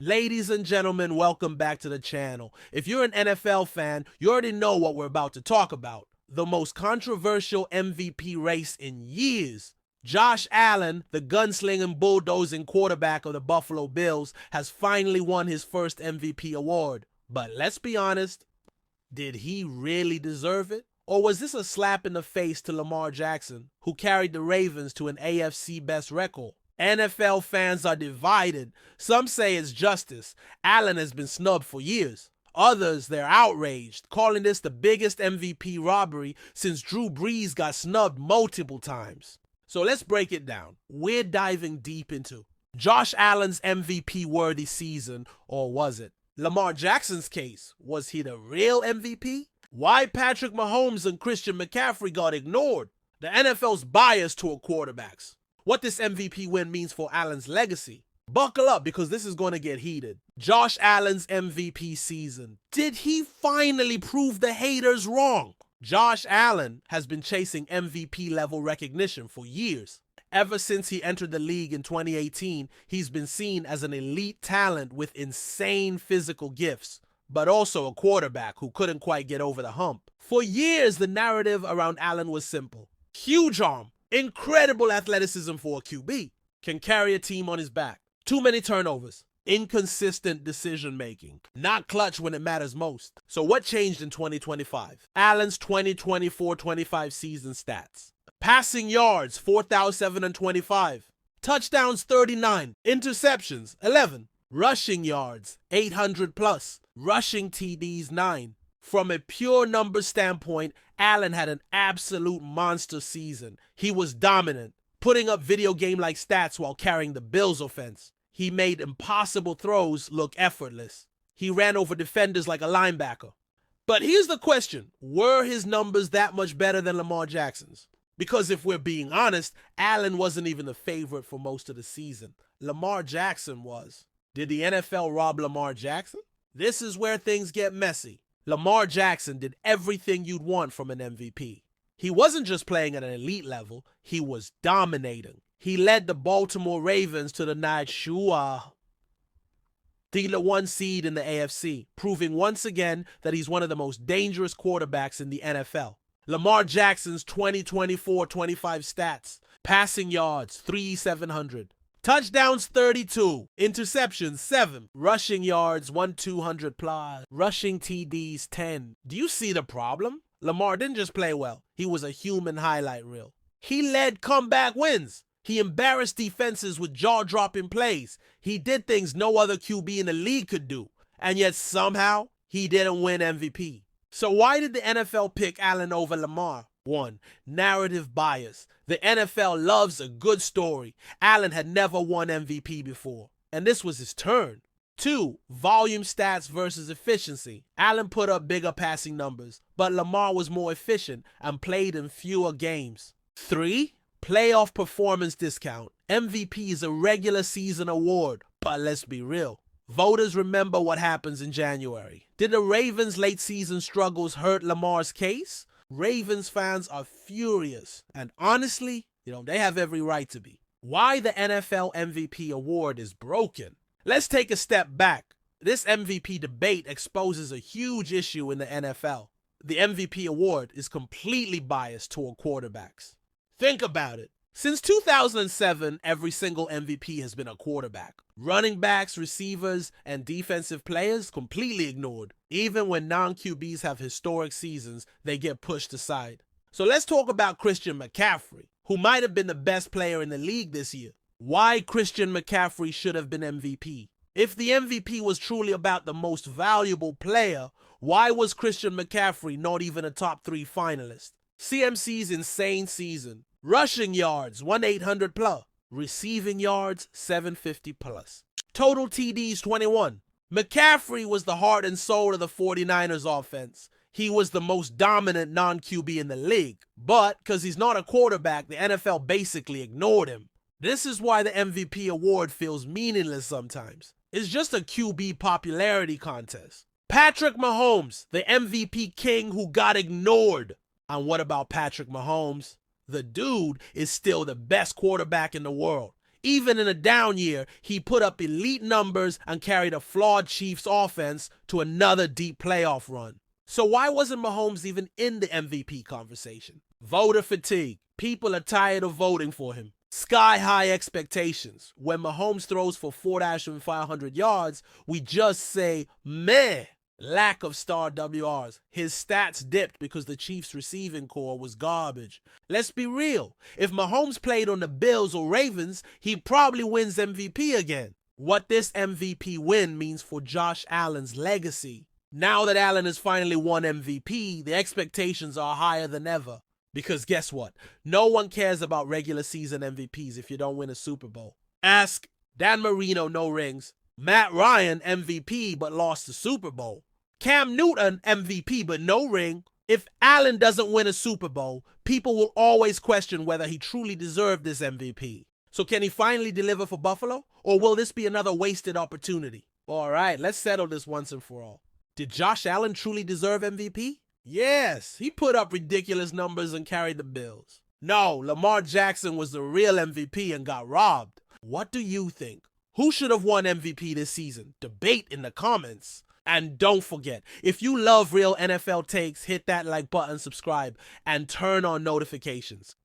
Ladies and gentlemen, welcome back to the channel. If you're an NFL fan, you already know what we're about to talk about. The most controversial MVP race in years. Josh Allen, the gunslinging, bulldozing quarterback of the Buffalo Bills, has finally won his first MVP award. But let's be honest, did he really deserve it? Or was this a slap in the face to Lamar Jackson, who carried the Ravens to an AFC best record? NFL fans are divided. Some say it's justice. Allen has been snubbed for years. Others, they're outraged, calling this the biggest MVP robbery since Drew Brees got snubbed multiple times. So let's break it down. We're diving deep into Josh Allen's MVP-worthy season, or was it? Lamar Jackson's case, was he the real MVP? Why Patrick Mahomes and Christian McCaffrey got ignored? The NFL's bias toward quarterbacks. What this MVP win means for Allen's legacy. Buckle up because this is going to get heated. Josh Allen's MVP season. Did he finally prove the haters wrong? Josh Allen has been chasing MVP level recognition for years. Ever since he entered the league in 2018, he's been seen as an elite talent with insane physical gifts, but also a quarterback who couldn't quite get over the hump. For years, the narrative around Allen was simple. Huge arm. Incredible athleticism for a QB. Can carry a team on his back. Too many turnovers. Inconsistent decision making. Not clutch when it matters most. So what changed in 2025? Allen's 2024-25 season stats. Passing yards, 4,725. Touchdowns, 39. Interceptions, 11. Rushing yards, 800 plus. Rushing TDs, 9. From a pure numbers standpoint, Allen had an absolute monster season. He was dominant, putting up video game-like stats while carrying the Bills' offense. He made impossible throws look effortless. He ran over defenders like a linebacker. But here's the question. Were his numbers that much better than Lamar Jackson's? Because if we're being honest, Allen wasn't even the favorite for most of the season. Lamar Jackson was. Did the NFL rob Lamar Jackson? This is where things get messy. Lamar Jackson did everything you'd want from an MVP. He wasn't just playing at an elite level, he was dominating. He led the Baltimore Ravens to the the 1 seed in the AFC, proving once again that he's one of the most dangerous quarterbacks in the NFL. Lamar Jackson's 2024-25 stats: passing yards, 3,700. Touchdowns, 32. Interceptions, 7. Rushing yards, 1,200 plus. Rushing TDs, 10. Do you see the problem? Lamar didn't just play well. He was a human highlight reel. He led comeback wins. He embarrassed defenses with jaw-dropping plays. He did things no other QB in the league could do. And yet somehow, he didn't win MVP. So why did the NFL pick Allen over Lamar? 1. Narrative bias. The NFL loves a good story. Allen had never won MVP before, and this was his turn. 2. Volume stats versus efficiency. Allen put up bigger passing numbers, but Lamar was more efficient and played in fewer games. 3. Playoff performance discount. MVP is a regular season award, but let's be real. Voters remember what happens in January. Did the Ravens' late season struggles hurt Lamar's case? Ravens fans are furious, and honestly, they have every right to be. Why the NFL MVP award is broken? Let's take a step back. This MVP debate exposes a huge issue in the NFL. The MVP award is completely biased toward quarterbacks. Think about it. Since 2007, every single MVP has been a quarterback. Running backs, receivers, and defensive players completely ignored. Even when non-QBs have historic seasons, they get pushed aside. So let's talk about Christian McCaffrey, who might have been the best player in the league this year. Why Christian McCaffrey should have been MVP? If the MVP was truly about the most valuable player, why was Christian McCaffrey not even a top 3 finalist? CMC's insane season. Rushing yards, 1,800 plus. Receiving yards, 750 plus. Total TDs, 21. McCaffrey was the heart and soul of the 49ers offense. He was the most dominant non-QB in the league. But, because he's not a quarterback, the NFL basically ignored him. This is why the MVP award feels meaningless sometimes. It's just a QB popularity contest. Patrick Mahomes, the MVP king who got ignored. And what about Patrick Mahomes? The dude is still the best quarterback in the world. Even in a down year, he put up elite numbers and carried a flawed Chiefs offense to another deep playoff run. So why wasn't Mahomes even in the MVP conversation? Voter fatigue. People are tired of voting for him. Sky-high expectations. When Mahomes throws for 4,500 yards, we just say, meh. Lack of star WRs. His stats dipped because the Chiefs' receiving core was garbage. Let's be real. If Mahomes played on the Bills or Ravens, he probably wins MVP again. What this MVP win means for Josh Allen's legacy. Now that Allen has finally won MVP, the expectations are higher than ever. Because guess what? No one cares about regular season MVPs if you don't win a Super Bowl. Ask Dan Marino, no rings. Matt Ryan, MVP, but lost the Super Bowl. Cam Newton, MVP, but no ring. If Allen doesn't win a Super Bowl, people will always question whether he truly deserved this MVP. So can he finally deliver for Buffalo? Or will this be another wasted opportunity? All right, let's settle this once and for all. Did Josh Allen truly deserve MVP? Yes, he put up ridiculous numbers and carried the Bills. No, Lamar Jackson was the real MVP and got robbed. What do you think? Who should have won MVP this season? Debate in the comments. And don't forget, if you love real NFL takes, hit that like button, subscribe, and turn on notifications.